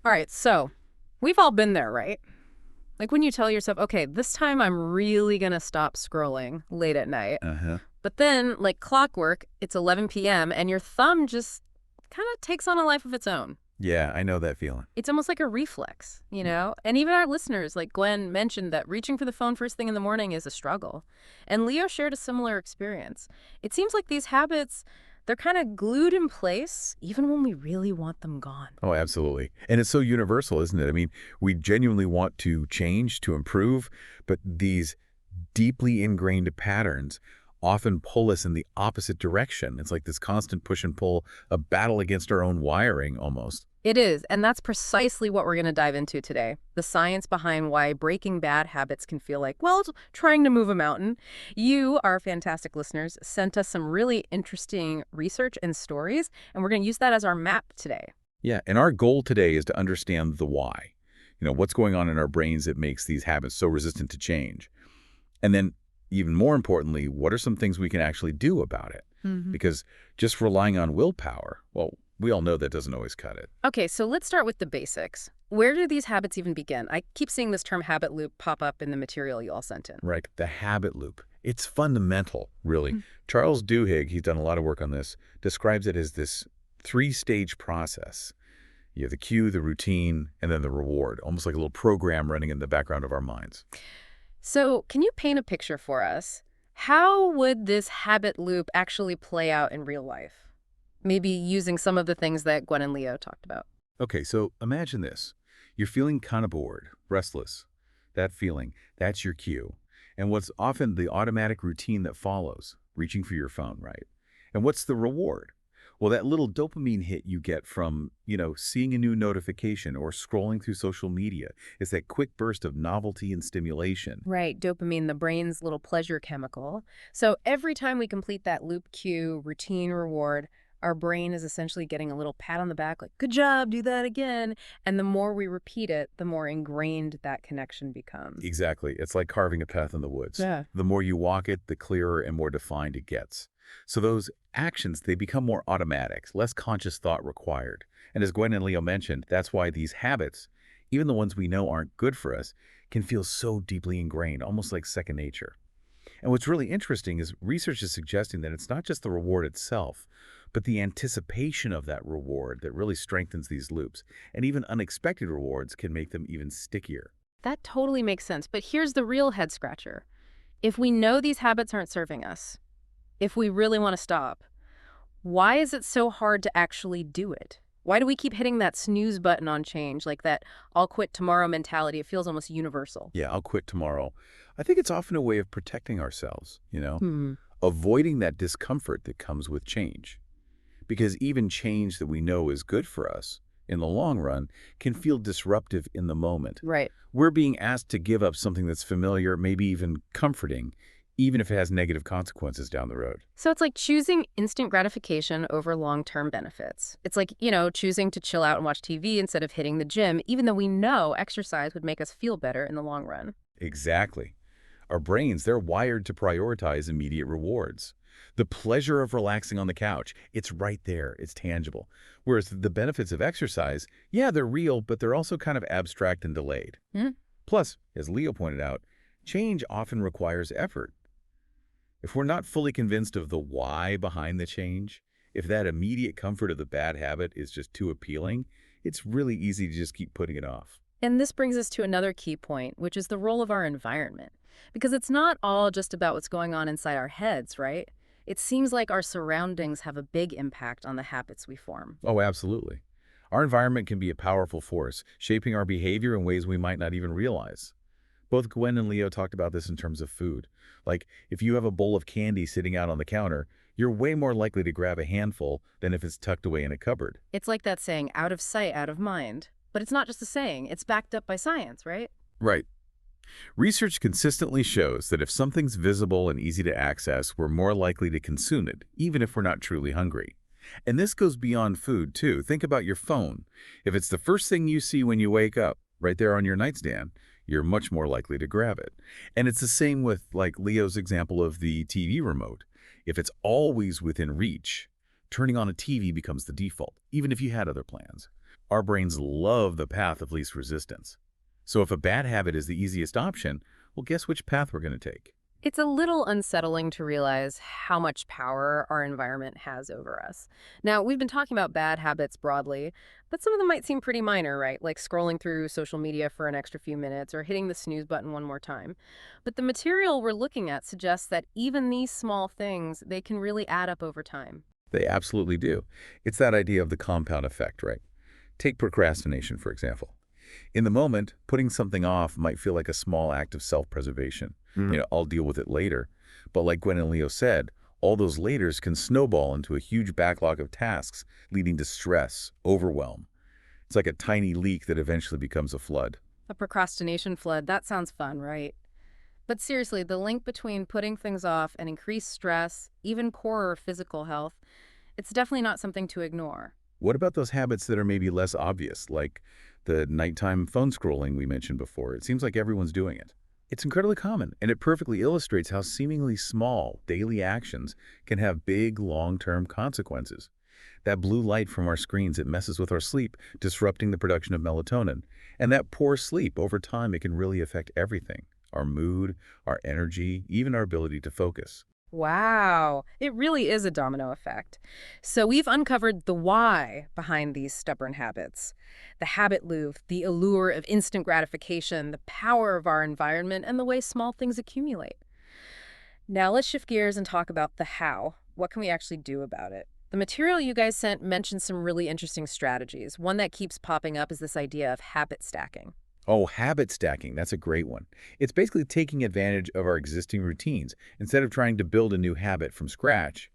All right, so we've all been there, right? Like when you tell yourself, okay, this time I'm really going to stop scrolling late at night. Uh-huh. But then, like clockwork, it's 11 p.m. and your thumb just kind of takes on a life of its own. Yeah, I know that feeling. It's almost like a reflex, you know? And even our listeners, like Gwen mentioned, that reaching for the phone first thing in the morning is a struggle. And Leo shared a similar experience. It seems like these habits, they're kind of glued in place, even when we really want them gone. Oh, absolutely. And it's so universal, isn't it? I mean, we genuinely want to change, to improve, but these deeply ingrained patterns often pull us in the opposite direction. It's like this constant push and pull, a battle against our own wiring almost. It is, and that's precisely what we're going to dive into today. The science behind why breaking bad habits can feel like, well, it's trying to move a mountain. You, our fantastic listeners, sent us some really interesting research and stories, and we're going to use that as our map today. Yeah, and our goal today is to understand the why. What's going on in our brains that makes these habits so resistant to change? And then, even more importantly, what are some things we can actually do about it? hmm Because just relying on willpower, well, we all know that doesn't always cut it. Okay, so let's start with the basics. Where do these habits even begin? I keep seeing this term habit loop pop up in the material you all sent in. Right, the habit loop. It's fundamental, really. Mm. Charles Duhigg, he's done a lot of work on this, describes it as this three-stage process. You have the cue, the routine, and then the reward, almost like a little program running in the background of our minds. So, can you paint a picture for us? How would this habit loop actually play out in real life? Maybe using some of the things that Gwen and Leo talked about. Okay, so imagine this. You're feeling kind of bored, restless. That feeling, that's your cue. And what's often the automatic routine that follows, reaching for your phone, right? And what's the reward? Well, that little dopamine hit you get from, seeing a new notification or scrolling through social media is that quick burst of novelty and stimulation. Right, dopamine, the brain's little pleasure chemical. So every time we complete that loop cue, routine reward, our brain is essentially getting a little pat on the back, like, good job, do that again. And the more we repeat it, the more ingrained that connection becomes. Exactly. It's like carving a path in the woods. Yeah. The more you walk it, the clearer and more defined it gets. So those actions, they become more automatic, less conscious thought required. And as Gwen and Leo mentioned, that's why these habits, even the ones we know aren't good for us, can feel so deeply ingrained, almost like second nature. And what's really interesting is research is suggesting that it's not just the reward itself, but the anticipation of that reward that really strengthens these loops. And even unexpected rewards can make them even stickier. That totally makes sense. But here's the real head scratcher. If we know these habits aren't serving us, if we really want to stop, why is it so hard to actually do it? Why do we keep hitting that snooze button on change, like that I'll quit tomorrow mentality? It feels almost universal. Yeah, I'll quit tomorrow. I think it's often a way of protecting ourselves, Hmm. avoiding that discomfort that comes with change. Because even change that we know is good for us in the long run can feel disruptive in the moment. Right. We're being asked to give up something that's familiar, maybe even comforting, even if it has negative consequences down the road. So it's like choosing instant gratification over long-term benefits. It's like, choosing to chill out and watch TV instead of hitting the gym, even though we know exercise would make us feel better in the long run. Exactly. Our brains, they're wired to prioritize immediate rewards. The pleasure of relaxing on the couch, it's right there, it's tangible. Whereas the benefits of exercise, yeah, they're real, but they're also kind of abstract and delayed. Hmm? Plus, as Leo pointed out, change often requires effort. If we're not fully convinced of the why behind the change, if that immediate comfort of the bad habit is just too appealing, it's really easy to just keep putting it off. And this brings us to another key point, which is the role of our environment. Because it's not all just about what's going on inside our heads, right? It seems like our surroundings have a big impact on the habits we form. Oh, absolutely. Our environment can be a powerful force, shaping our behavior in ways we might not even realize. Both Gwen and Leo talked about this in terms of food. Like, if you have a bowl of candy sitting out on the counter, you're way more likely to grab a handful than if it's tucked away in a cupboard. It's like that saying, out of sight, out of mind. But it's not just a saying, it's backed up by science, right? Right. Research consistently shows that if something's visible and easy to access, we're more likely to consume it, even if we're not truly hungry. And this goes beyond food, too. Think about your phone. If it's the first thing you see when you wake up, right there on your nightstand, you're much more likely to grab it. And it's the same with, like, Leo's example of the TV remote. If it's always within reach, turning on a TV becomes the default, even if you had other plans. Our brains love the path of least resistance. So if a bad habit is the easiest option, well, guess which path we're going to take? It's a little unsettling to realize how much power our environment has over us. Now, we've been talking about bad habits broadly, but some of them might seem pretty minor, right? Like scrolling through social media for an extra few minutes or hitting the snooze button one more time. But the material we're looking at suggests that even these small things, they can really add up over time. They absolutely do. It's that idea of the compound effect, right? Take procrastination, for example. In the moment, putting something off might feel like a small act of self-preservation. I'll deal with it later. But like Gwen and Leo said, all those laters can snowball into a huge backlog of tasks, leading to stress, overwhelm. It's like a tiny leak that eventually becomes a flood. A procrastination flood, that sounds fun, right? But seriously, the link between putting things off and increased stress, even poorer physical health, it's definitely not something to ignore. What about those habits that are maybe less obvious, like the nighttime phone scrolling we mentioned before? It seems like everyone's doing it. It's incredibly common, and it perfectly illustrates how seemingly small daily actions can have big long-term consequences. That blue light from our screens, it messes with our sleep, disrupting the production of melatonin. And that poor sleep, over time, it can really affect everything. Our mood, our energy, even our ability to focus. Wow, it really is a domino effect. So we've uncovered the why behind these stubborn habits. The habit loop, the allure of instant gratification, the power of our environment, and the way small things accumulate. Now let's shift gears and talk about the how. What can we actually do about it? The material you guys sent mentions some really interesting strategies. One that keeps popping up is this idea of habit stacking. Oh, habit stacking, that's a great one. It's basically taking advantage of our existing routines. Instead of trying to build a new habit from scratch,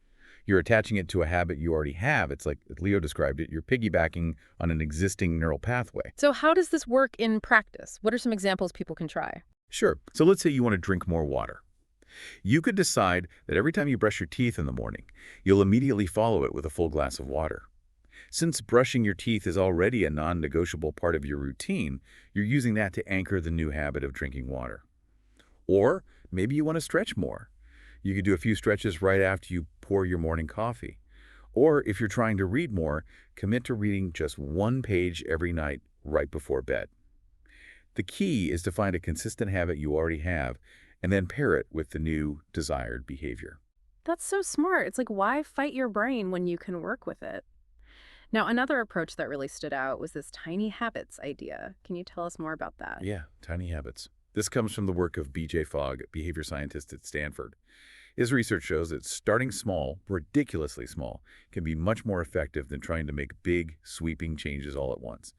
you're attaching it to a habit you already have. It's like Leo described it, you're piggybacking on an existing neural pathway. So how does this work in practice? What are some examples people can try? Sure, so let's say you want to drink more water. You could decide that every time you brush your teeth in the morning, you'll immediately follow it with a full glass of water. Since brushing your teeth is already a non-negotiable part of your routine, you're using that to anchor the new habit of drinking water. Or maybe you want to stretch more. You could do a few stretches right after you pour your morning coffee. Or if you're trying to read more, commit to reading just one page every night right before bed. The key is to find a consistent habit you already have and then pair it with the new desired behavior. That's so smart. It's like, why fight your brain when you can work with it? Now, another approach that really stood out was this tiny habits idea. Can you tell us more about that? Yeah, tiny habits. This comes from the work of B.J. Fogg, behavior scientist at Stanford. His research shows that starting small, ridiculously small, can be much more effective than trying to make big, sweeping changes all at once.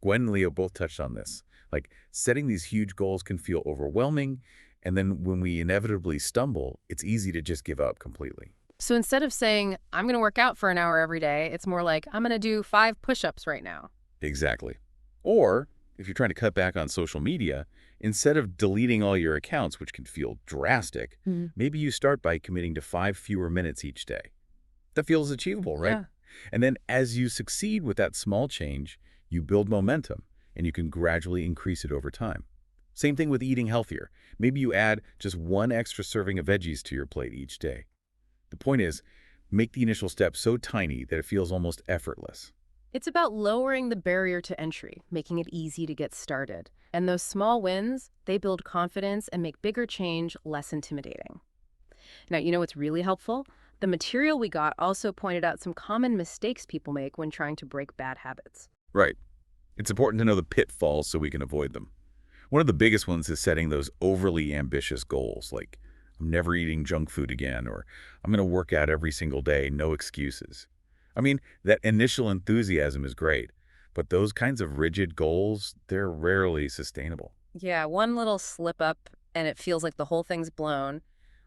Gwen and Leo both touched on this. Like, setting these huge goals can feel overwhelming, and then when we inevitably stumble, it's easy to just give up completely. So instead of saying, I'm going to work out for an hour every day, it's more like, I'm going to do 5 push-ups right now. Exactly. Or, if you're trying to cut back on social media, instead of deleting all your accounts, which can feel drastic, maybe you start by committing to 5 fewer minutes each day. That feels achievable, right? Yeah. And then as you succeed with that small change, you build momentum, and you can gradually increase it over time. Same thing with eating healthier. Maybe you add just 1 extra serving of veggies to your plate each day. The point is, make the initial step so tiny that it feels almost effortless. It's about lowering the barrier to entry, making it easy to get started. And those small wins, they build confidence and make bigger change less intimidating. Now, you know what's really helpful? The material we got also pointed out some common mistakes people make when trying to break bad habits. Right. It's important to know the pitfalls so we can avoid them. One of the biggest ones is setting those overly ambitious goals, like I'm never eating junk food again, or I'm going to work out every single day, no excuses. I mean, that initial enthusiasm is great, but those kinds of rigid goals, they're rarely sustainable. Yeah, one little slip up and it feels like the whole thing's blown.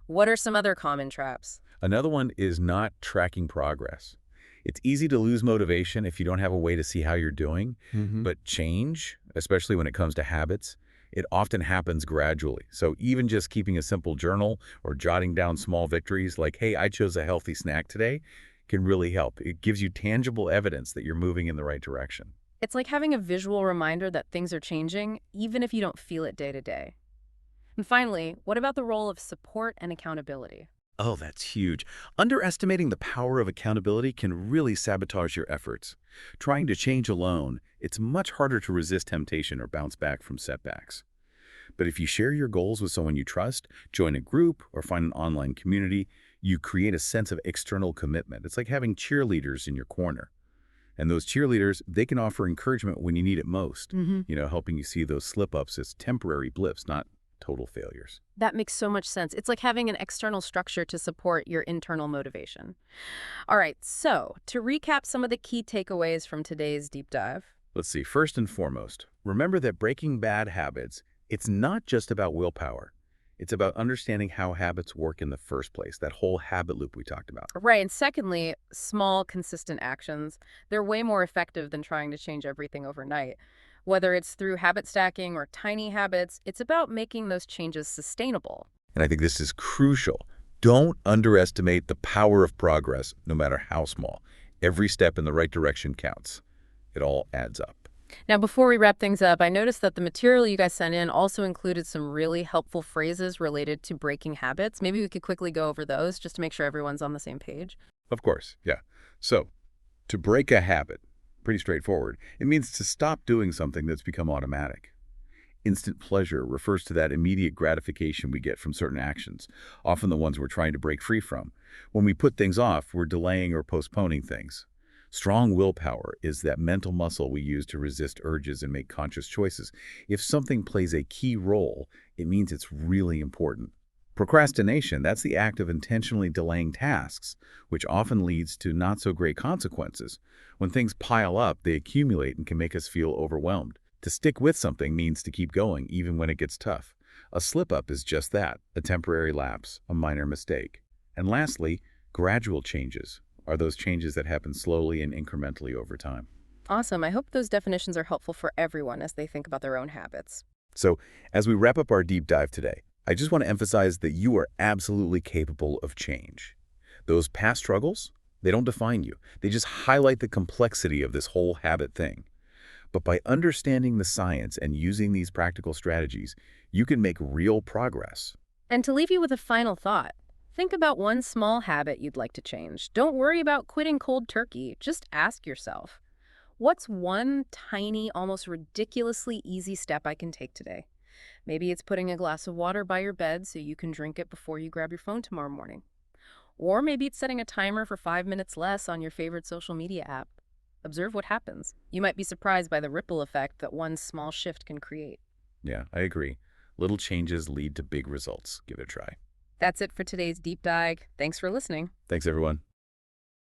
What are some other common traps? Another one is not tracking progress. It's easy to lose motivation if you don't have a way to see how you're doing, but change, especially when it comes to habits, it often happens gradually. So even just keeping a simple journal or jotting down small victories like, hey, I chose a healthy snack today, can really help. It gives you tangible evidence that you're moving in the right direction. It's like having a visual reminder that things are changing, even if you don't feel it day to day. And finally, what about the role of support and accountability? Oh, that's huge. Underestimating the power of accountability can really sabotage your efforts. Trying to change alone, it's much harder to resist temptation or bounce back from setbacks. But if you share your goals with someone you trust, join a group, or find an online community, you create a sense of external commitment. It's like having cheerleaders in your corner. And those cheerleaders, they can offer encouragement when you need it most, Hmm. helping you see those slip-ups as temporary blips, not total failures. That makes so much sense. It's like having an external structure to support your internal motivation. All right, so to recap some of the key takeaways from today's deep dive. Let's see, first and foremost, remember that breaking bad habits, it's not just about willpower. It's about understanding how habits work in the first place, that whole habit loop we talked about. Right, and secondly, small, consistent actions. They're way more effective than trying to change everything overnight. Whether it's through habit stacking or tiny habits, it's about making those changes sustainable. And I think this is crucial. Don't underestimate the power of progress, no matter how small. Every step in the right direction counts. It all adds up. Now, before we wrap things up, I noticed that the material you guys sent in also included some really helpful phrases related to breaking habits. Maybe we could quickly go over those just to make sure everyone's on the same page. Of course, yeah. So, to break a habit, pretty straightforward. It means to stop doing something that's become automatic. Instant pleasure refers to that immediate gratification we get from certain actions, often the ones we're trying to break free from. When we put things off, we're delaying or postponing things. Strong willpower is that mental muscle we use to resist urges and make conscious choices. If something plays a key role, it means it's really important. Procrastination, that's the act of intentionally delaying tasks, which often leads to not so great consequences. When things pile up, they accumulate and can make us feel overwhelmed. To stick with something means to keep going, even when it gets tough. A slip-up is just that, a temporary lapse, a minor mistake. And lastly, gradual changes are those changes that happen slowly and incrementally over time. Awesome. I hope those definitions are helpful for everyone as they think about their own habits. So, as we wrap up our deep dive today, I just want to emphasize that you are absolutely capable of change. Those past struggles, they don't define you. They just highlight the complexity of this whole habit thing. But by understanding the science and using these practical strategies, you can make real progress. And to leave you with a final thought, think about one small habit you'd like to change. Don't worry about quitting cold turkey. Just ask yourself, what's one tiny, almost ridiculously easy step I can take today? Maybe it's putting a glass of water by your bed so you can drink it before you grab your phone tomorrow morning. Or maybe it's setting a timer for 5 minutes less on your favorite social media app. Observe what happens. You might be surprised by the ripple effect that one small shift can create. Yeah, I agree. Little changes lead to big results. Give it a try. That's it for today's deep dive. Thanks for listening. Thanks, everyone.